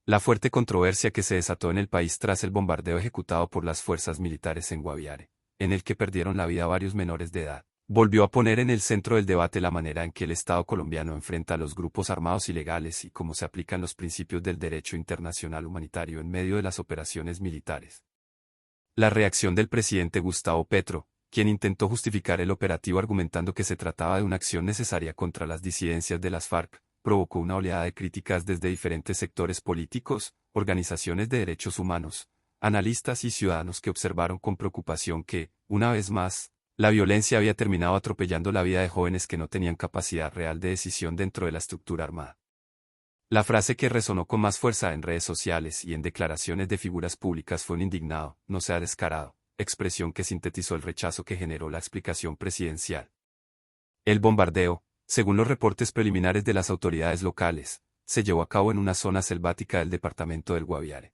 La fuerte controversia que se desató en el país tras el bombardeo ejecutado por las fuerzas militares en Guaviare, en el que perdieron la vida varios menores de edad, volvió a poner en el centro del debate la manera en que el Estado colombiano enfrenta a los grupos armados ilegales y cómo se aplican los principios del derecho internacional humanitario en medio de las operaciones militares. La reacción del presidente Gustavo Petro, quien intentó justificar el operativo argumentando que se trataba de una acción necesaria contra las disidencias de las FARC, provocó una oleada de críticas desde diferentes sectores políticos, organizaciones de derechos humanos, analistas y ciudadanos que observaron con preocupación que, una vez más, la violencia había terminado atropellando la vida de jóvenes que no tenían capacidad real de decisión dentro de la estructura armada. La frase que resonó con más fuerza en redes sociales y en declaraciones de figuras públicas fue un indignado, no sea descarado, expresión que sintetizó el rechazo que generó la explicación presidencial. El bombardeo, según los reportes preliminares de las autoridades locales, se llevó a cabo en una zona selvática del departamento del Guaviare.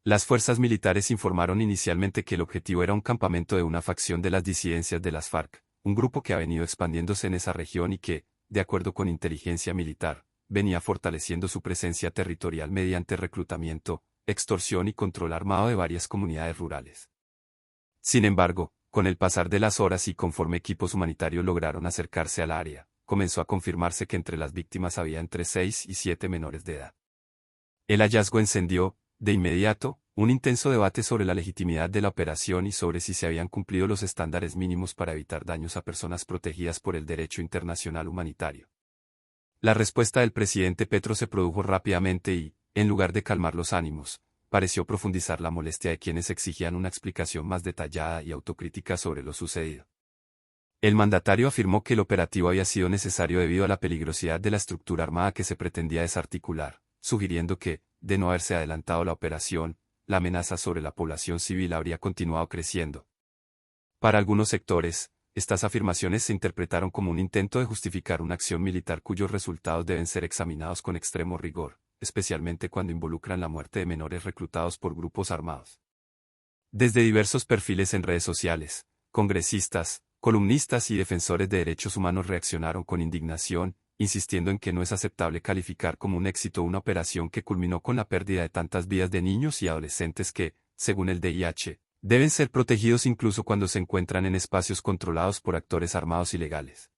Las fuerzas militares informaron inicialmente que el objetivo era un campamento de una facción de las disidencias de las FARC, un grupo que ha venido expandiéndose en esa región y que, de acuerdo con inteligencia militar, venía fortaleciendo su presencia territorial mediante reclutamiento, extorsión y control armado de varias comunidades rurales. Sin embargo, con el pasar de las horas y conforme equipos humanitarios lograron acercarse al área, comenzó a confirmarse que entre las víctimas había entre 6 y 7 menores de edad. El hallazgo encendió, de inmediato, un intenso debate sobre la legitimidad de la operación y sobre si se habían cumplido los estándares mínimos para evitar daños a personas protegidas por el derecho internacional humanitario. La respuesta del presidente Petro se produjo rápidamente y, en lugar de calmar los ánimos, pareció profundizar la molestia de quienes exigían una explicación más detallada y autocrítica sobre lo sucedido. El mandatario afirmó que el operativo había sido necesario debido a la peligrosidad de la estructura armada que se pretendía desarticular, sugiriendo que, de no haberse adelantado la operación, la amenaza sobre la población civil habría continuado creciendo. Para algunos sectores, estas afirmaciones se interpretaron como un intento de justificar una acción militar cuyos resultados deben ser examinados con extremo rigor, especialmente cuando involucran la muerte de menores reclutados por grupos armados. Desde diversos perfiles en redes sociales, congresistas, columnistas y defensores de derechos humanos reaccionaron con indignación, insistiendo en que no es aceptable calificar como un éxito una operación que culminó con la pérdida de tantas vidas de niños y adolescentes que, según el DIH, deben ser protegidos incluso cuando se encuentran en espacios controlados por actores armados ilegales.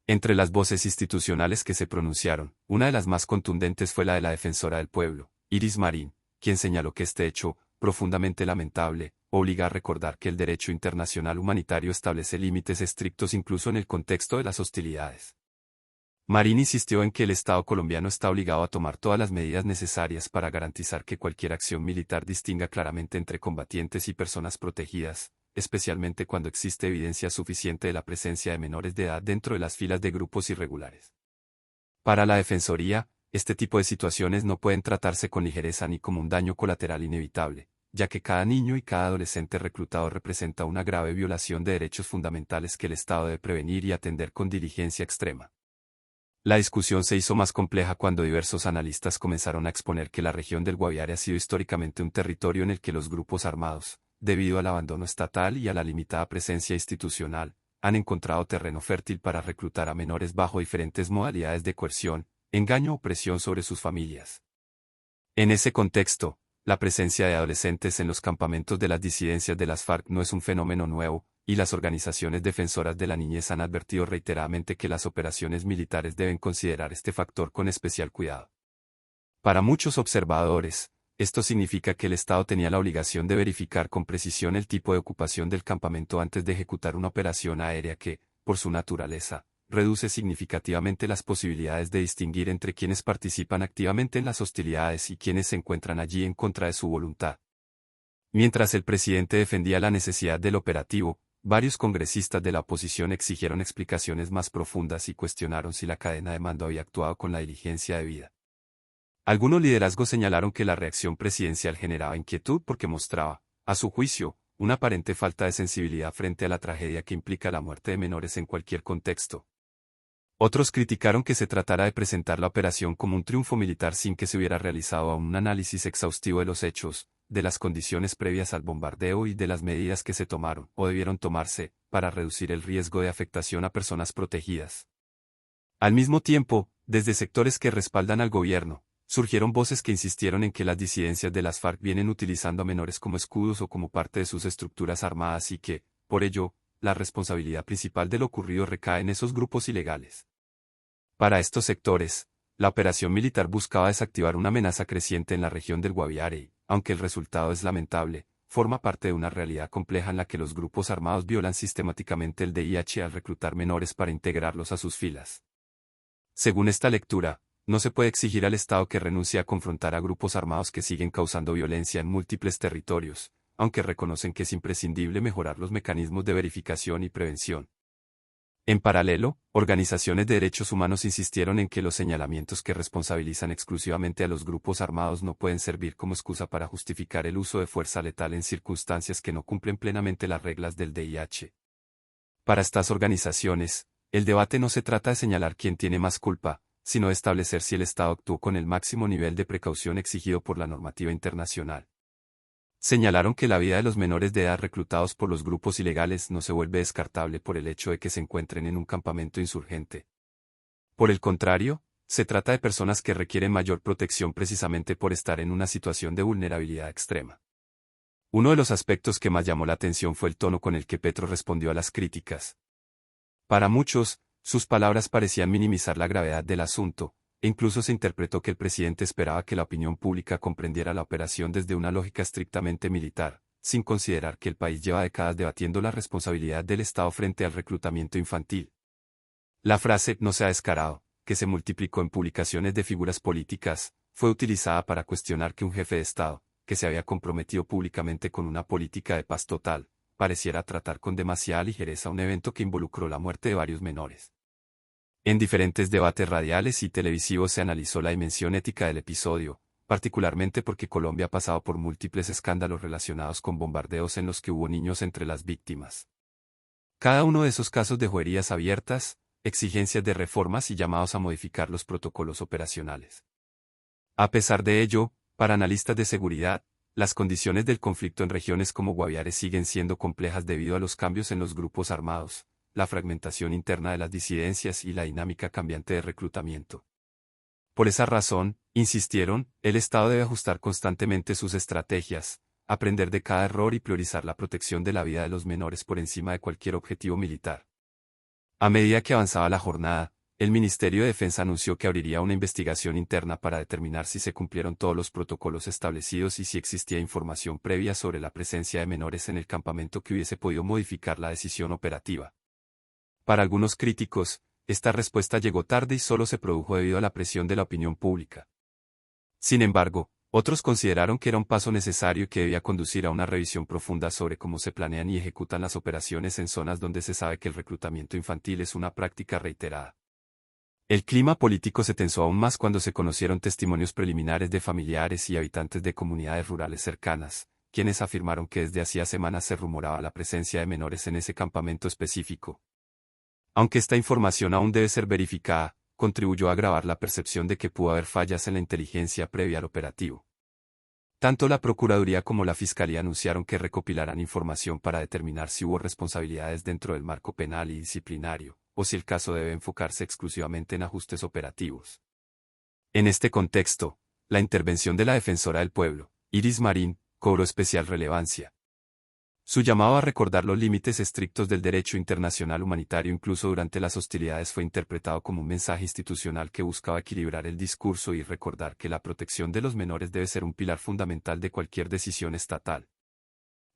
Entre las voces institucionales que se pronunciaron, una de las más contundentes fue la de la defensora del pueblo, Iris Marín, quien señaló que este hecho, profundamente lamentable, obliga a recordar que el derecho internacional humanitario establece límites estrictos incluso en el contexto de las hostilidades. Marín insistió en que el Estado colombiano está obligado a tomar todas las medidas necesarias para garantizar que cualquier acción militar distinga claramente entre combatientes y personas protegidas, especialmente cuando existe evidencia suficiente de la presencia de menores de edad dentro de las filas de grupos irregulares. Para la Defensoría, este tipo de situaciones no pueden tratarse con ligereza ni como un daño colateral inevitable, ya que cada niño y cada adolescente reclutado representa una grave violación de derechos fundamentales que el Estado debe prevenir y atender con diligencia extrema. La discusión se hizo más compleja cuando diversos analistas comenzaron a exponer que la región del Guaviare ha sido históricamente un territorio en el que los grupos armados, debido al abandono estatal y a la limitada presencia institucional, han encontrado terreno fértil para reclutar a menores bajo diferentes modalidades de coerción, engaño o presión sobre sus familias. En ese contexto, la presencia de adolescentes en los campamentos de las disidencias de las FARC no es un fenómeno nuevo, y las organizaciones defensoras de la niñez han advertido reiteradamente que las operaciones militares deben considerar este factor con especial cuidado. Para muchos observadores, esto significa que el Estado tenía la obligación de verificar con precisión el tipo de ocupación del campamento antes de ejecutar una operación aérea que, por su naturaleza, reduce significativamente las posibilidades de distinguir entre quienes participan activamente en las hostilidades y quienes se encuentran allí en contra de su voluntad. Mientras el presidente defendía la necesidad del operativo, varios congresistas de la oposición exigieron explicaciones más profundas y cuestionaron si la cadena de mando había actuado con la diligencia debida. Algunos liderazgos señalaron que la reacción presidencial generaba inquietud porque mostraba, a su juicio, una aparente falta de sensibilidad frente a la tragedia que implica la muerte de menores en cualquier contexto. Otros criticaron que se tratara de presentar la operación como un triunfo militar sin que se hubiera realizado aún un análisis exhaustivo de los hechos, de las condiciones previas al bombardeo y de las medidas que se tomaron o debieron tomarse para reducir el riesgo de afectación a personas protegidas. Al mismo tiempo, desde sectores que respaldan al gobierno, Surgieron voces que insistieron en que las disidencias de las FARC vienen utilizando a menores como escudos o como parte de sus estructuras armadas y que, por ello, la responsabilidad principal de lo ocurrido recae en esos grupos ilegales. Para estos sectores, la operación militar buscaba desactivar una amenaza creciente en la región del Guaviare y, aunque el resultado es lamentable, forma parte de una realidad compleja en la que los grupos armados violan sistemáticamente el DIH al reclutar menores para integrarlos a sus filas. Según esta lectura, no se puede exigir al Estado que renuncie a confrontar a grupos armados que siguen causando violencia en múltiples territorios, aunque reconocen que es imprescindible mejorar los mecanismos de verificación y prevención. En paralelo, organizaciones de derechos humanos insistieron en que los señalamientos que responsabilizan exclusivamente a los grupos armados no pueden servir como excusa para justificar el uso de fuerza letal en circunstancias que no cumplen plenamente las reglas del DIH. Para estas organizaciones, el debate no se trata de señalar quién tiene más culpa, sino de establecer si el Estado actuó con el máximo nivel de precaución exigido por la normativa internacional. Señalaron que la vida de los menores de edad reclutados por los grupos ilegales no se vuelve descartable por el hecho de que se encuentren en un campamento insurgente. Por el contrario, se trata de personas que requieren mayor protección precisamente por estar en una situación de vulnerabilidad extrema. Uno de los aspectos que más llamó la atención fue el tono con el que Petro respondió a las críticas. Para muchos, sus palabras parecían minimizar la gravedad del asunto, e incluso se interpretó que el presidente esperaba que la opinión pública comprendiera la operación desde una lógica estrictamente militar, sin considerar que el país lleva décadas debatiendo la responsabilidad del Estado frente al reclutamiento infantil. La frase "no se ha descarado", que se multiplicó en publicaciones de figuras políticas, fue utilizada para cuestionar que un jefe de Estado, que se había comprometido públicamente con una política de paz total, pareciera tratar con demasiada ligereza un evento que involucró la muerte de varios menores. En diferentes debates radiales y televisivos se analizó la dimensión ética del episodio, particularmente porque Colombia ha pasado por múltiples escándalos relacionados con bombardeos en los que hubo niños entre las víctimas. Cada uno de esos casos dejó heridas abiertas, exigencias de reformas y llamados a modificar los protocolos operacionales. A pesar de ello, para analistas de seguridad, las condiciones del conflicto en regiones como Guaviare siguen siendo complejas debido a los cambios en los grupos armados, la fragmentación interna de las disidencias y la dinámica cambiante de reclutamiento. Por esa razón, insistieron, el Estado debe ajustar constantemente sus estrategias, aprender de cada error y priorizar la protección de la vida de los menores por encima de cualquier objetivo militar. A medida que avanzaba la jornada, el Ministerio de Defensa anunció que abriría una investigación interna para determinar si se cumplieron todos los protocolos establecidos y si existía información previa sobre la presencia de menores en el campamento que hubiese podido modificar la decisión operativa. Para algunos críticos, esta respuesta llegó tarde y solo se produjo debido a la presión de la opinión pública. Sin embargo, otros consideraron que era un paso necesario y que debía conducir a una revisión profunda sobre cómo se planean y ejecutan las operaciones en zonas donde se sabe que el reclutamiento infantil es una práctica reiterada. El clima político se tensó aún más cuando se conocieron testimonios preliminares de familiares y habitantes de comunidades rurales cercanas, quienes afirmaron que desde hacía semanas se rumoraba la presencia de menores en ese campamento específico. Aunque esta información aún debe ser verificada, contribuyó a agravar la percepción de que pudo haber fallas en la inteligencia previa al operativo. Tanto la Procuraduría como la Fiscalía anunciaron que recopilarán información para determinar si hubo responsabilidades dentro del marco penal y disciplinario, o si el caso debe enfocarse exclusivamente en ajustes operativos. En este contexto, la intervención de la Defensora del Pueblo, Iris Marín, cobró especial relevancia. Su llamado a recordar los límites estrictos del derecho internacional humanitario incluso durante las hostilidades fue interpretado como un mensaje institucional que buscaba equilibrar el discurso y recordar que la protección de los menores debe ser un pilar fundamental de cualquier decisión estatal.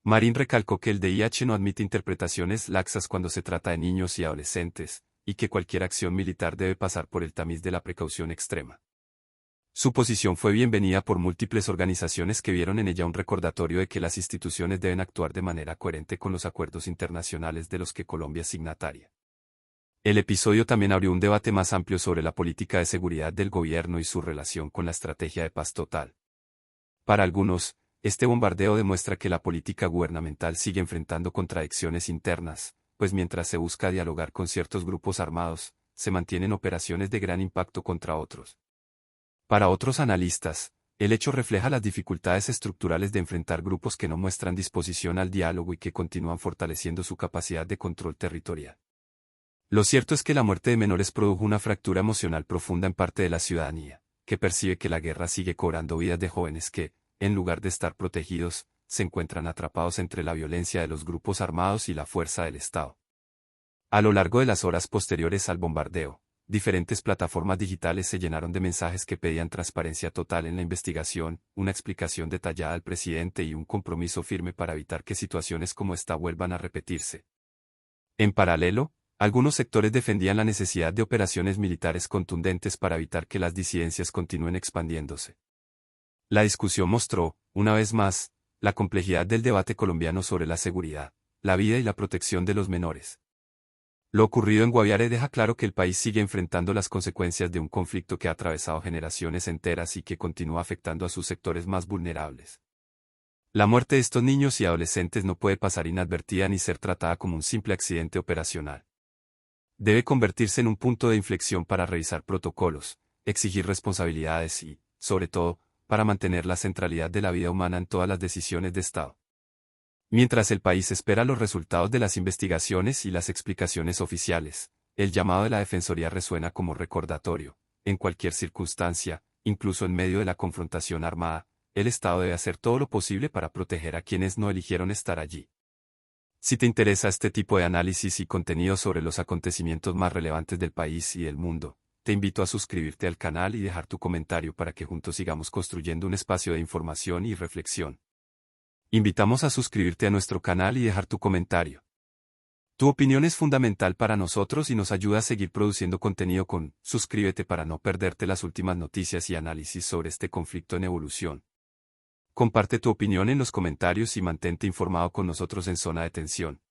Marín recalcó que el DIH no admite interpretaciones laxas cuando se trata de niños y adolescentes, y que cualquier acción militar debe pasar por el tamiz de la precaución extrema. Su posición fue bienvenida por múltiples organizaciones que vieron en ella un recordatorio de que las instituciones deben actuar de manera coherente con los acuerdos internacionales de los que Colombia es signataria. El episodio también abrió un debate más amplio sobre la política de seguridad del gobierno y su relación con la estrategia de paz total. Para algunos, este bombardeo demuestra que la política gubernamental sigue enfrentando contradicciones internas, pues mientras se busca dialogar con ciertos grupos armados, se mantienen operaciones de gran impacto contra otros. Para otros analistas, el hecho refleja las dificultades estructurales de enfrentar grupos que no muestran disposición al diálogo y que continúan fortaleciendo su capacidad de control territorial. Lo cierto es que la muerte de menores produjo una fractura emocional profunda en parte de la ciudadanía, que percibe que la guerra sigue cobrando vidas de jóvenes que, en lugar de estar protegidos, se encuentran atrapados entre la violencia de los grupos armados y la fuerza del Estado. A lo largo de las horas posteriores al bombardeo, diferentes plataformas digitales se llenaron de mensajes que pedían transparencia total en la investigación, una explicación detallada al presidente y un compromiso firme para evitar que situaciones como esta vuelvan a repetirse. En paralelo, algunos sectores defendían la necesidad de operaciones militares contundentes para evitar que las disidencias continúen expandiéndose. La discusión mostró, una vez más, la complejidad del debate colombiano sobre la seguridad, la vida y la protección de los menores. Lo ocurrido en Guaviare deja claro que el país sigue enfrentando las consecuencias de un conflicto que ha atravesado generaciones enteras y que continúa afectando a sus sectores más vulnerables. La muerte de estos niños y adolescentes no puede pasar inadvertida ni ser tratada como un simple accidente operacional. Debe convertirse en un punto de inflexión para revisar protocolos, exigir responsabilidades y, sobre todo, para mantener la centralidad de la vida humana en todas las decisiones de Estado. Mientras el país espera los resultados de las investigaciones y las explicaciones oficiales, el llamado de la Defensoría resuena como recordatorio. En cualquier circunstancia, incluso en medio de la confrontación armada, el Estado debe hacer todo lo posible para proteger a quienes no eligieron estar allí. Si te interesa este tipo de análisis y contenido sobre los acontecimientos más relevantes del país y del mundo, te invito a suscribirte al canal y dejar tu comentario para que juntos sigamos construyendo un espacio de información y reflexión. Invitamos a suscribirte a nuestro canal y dejar tu comentario. Tu opinión es fundamental para nosotros y nos ayuda a seguir produciendo contenido con suscríbete para no perderte las últimas noticias y análisis sobre este conflicto en evolución. Comparte tu opinión en los comentarios y mantente informado con nosotros en Zona de Tensión.